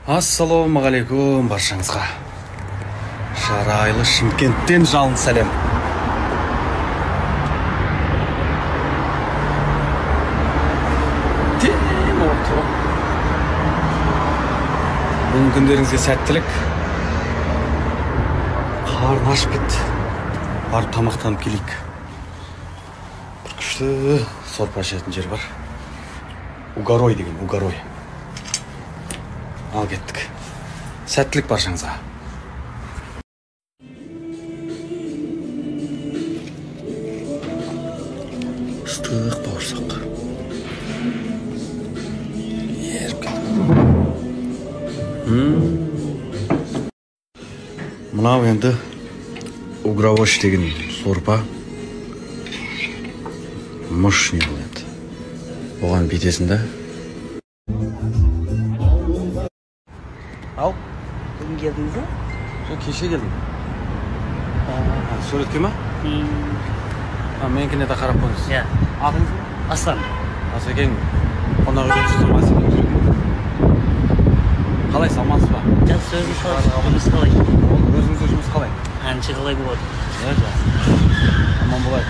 Ассалаумағалейкум баршаңызға. Шарайлы Шымкенттен жалын сәлем. Бүгін күндеріңізге сәттілік. Қарын ашып кетті. Барып тамақтанып келейік. Бір күшті сорпа ішетін жер бар. Угарой деген, угарой. Ал кеттік. Сәттілік баршаңызға. Ыстық бауырсақ. Еркін. Мынау енді угравош деген сорпа. Мощный болады. Оған бетесін да. Ал? Бүгін келдіңіз ба? Жоқ, кеше келдім. Суретке ма? Менікіне де қарап қойыңыз. Иә. Атыңыз ба? Аслан. Асекең, қонақ үйде жүрсің ба? Асекең жүреді. Қалай, салмансыз ба? Жақсы, өзіңіз қалай? Жұмыс қалай? Өзіңізде жұмыс қалай? Әнші қалай болады? Жақсы. Аман болайық.